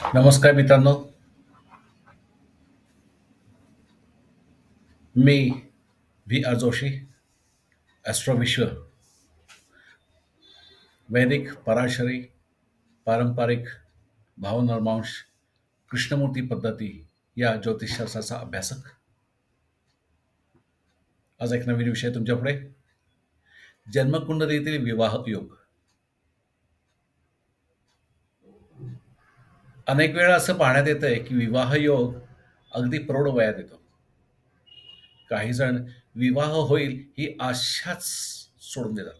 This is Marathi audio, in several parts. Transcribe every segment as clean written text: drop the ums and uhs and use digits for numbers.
नमस्कार मित्रांनो. मी व्ही आर जोशी, ॲस्ट्रो विश्व, वैदिक, पराशरी, पारंपरिक, भावनर्मांश, कृष्णमूर्ती पद्धती या ज्योतिषशास्त्राचा अभ्यासक. आज एक नवीन विषय तुमच्यापुढे. जन्मकुंडलीतील विवाह योग. अनेक वेळा असं पाहण्यात येतंय की विवाह योग अगदी प्रौढ वयात येतो. काही जण विवाह होईल ही आशाच सोडून देतात.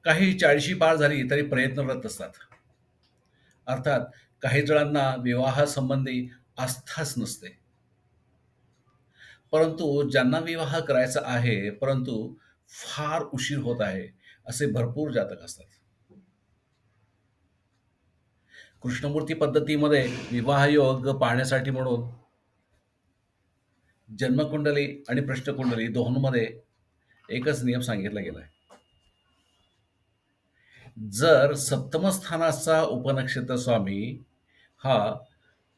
काही 40शी पार झाली तरी प्रयत्नरत असतात. अर्थात काही जणांना विवाहासंबंधी आस्थाच नसते. परंतु ज्यांना विवाह करायचा आहे, परंतु फार उशीर होत आहे, असे भरपूर जातक असतात. कृष्णमूर्ती पद्धतीमध्ये विवाह योग पाहण्यासाठी म्हणून जन्मकुंडली आणि प्रश्नकुंडली दोहोंमध्ये एकच नियम सांगितला गेला आहे. जर सप्तम स्थानाचा उपनक्षत्र स्वामी हा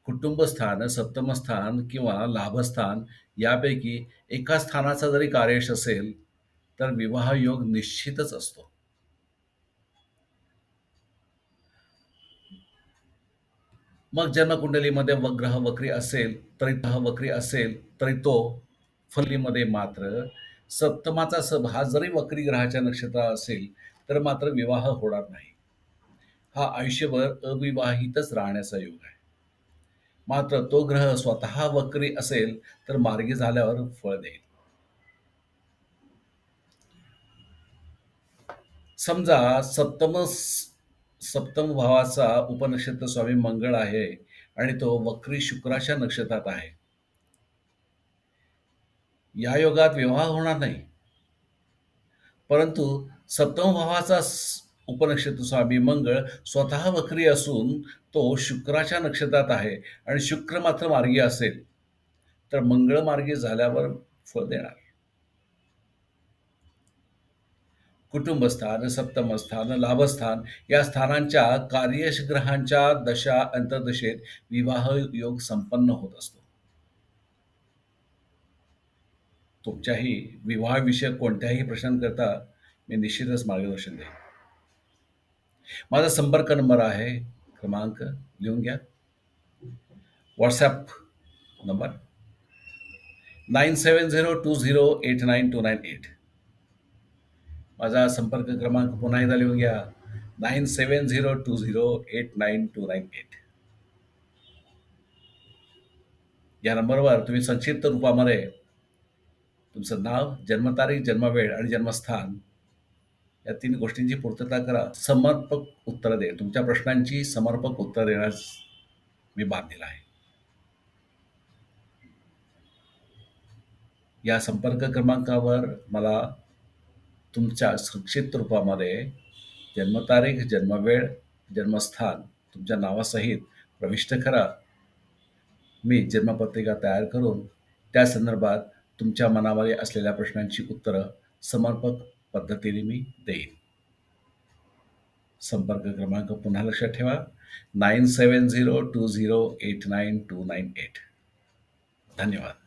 कुटुंबस्थान, सप्तमस्थान किंवा लाभस्थान यापैकी एका स्थानाचा जरी कार्यश असेल, तर विवाह योग निश्चितच असतो. मग जन्मकुंडलीमध्ये ग्रह वक्री असेल तरी तो फलीमध्ये मात्र सप्तमाचा हा जरी वक्री ग्रहाच्या नक्षत्रात असेल, तर मात्र विवाह होणार नाही. हा आयुष्यभर अविवाहितच राहण्याचा योग आहे. मात्र तो ग्रह स्वतः वक्री असेल तर मार्गी झाल्यावर फळ देईल. समजा सप्तम भावाचा उपनक्षत्र स्वामी मंगळ आहे आणि तो वक्री शुक्राच्या नक्षत्रात आहे. या योगात विवाह होणार नाही. परंतु सप्तम भावाचा उपनक्षत्र स्वामी मंगळ स्वतः वक्री असून तो शुक्राच्या नक्षत्रात आहे आणि शुक्र मात्र मार्गी असेल, तर मंगळ मार्गी झाल्यावर फळ देणार. कुटुंबस्थान, सप्तमस्थान, लाभस्थान या स्थानांच्या कार्यश ग्रहांच्या दशा अंतर्दशेत विवाह योग संपन्न होत असतो. तुमच्याही विवाहाविषयक कोणत्याही प्रश्नांकरता मी निश्चितच मार्गदर्शन देईन. माझा संपर्क नंबर आहे, क्रमांक लिहून घ्या. WhatsApp number 9702089298. माझा संपर्क क्रमांक पुन्हा एकदा लिहून घ्या, 9702089298. या नंबरवर तुम्ही संक्षिप्त रूपामध्ये तुमचं नाव, जन्मतारीख, जन्मवेळ आणि जन्मस्थान या 3 गोष्टींची पूर्तता करा. समर्पक उत्तरं दे. तुमच्या प्रश्नांची समर्पक उत्तर देण्यास मी बांधील आहे. या संपर्क क्रमांकावर मला तुमच्या संक्षिप्त रूपामध्ये जन्मतारीख, जन्मवेळ, जन्मस्थान तुमच्या नावासहित प्रविष्ट करा. मी जन्मपत्रिका तयार करून त्या संदर्भात तुमच्या मनामध्ये असलेल्या प्रश्नांची उत्तरं समर्पक पद्धतीने मी देईन. संपर्क क्रमांक पुन्हा लक्षात ठेवा, 9702089298. धन्यवाद.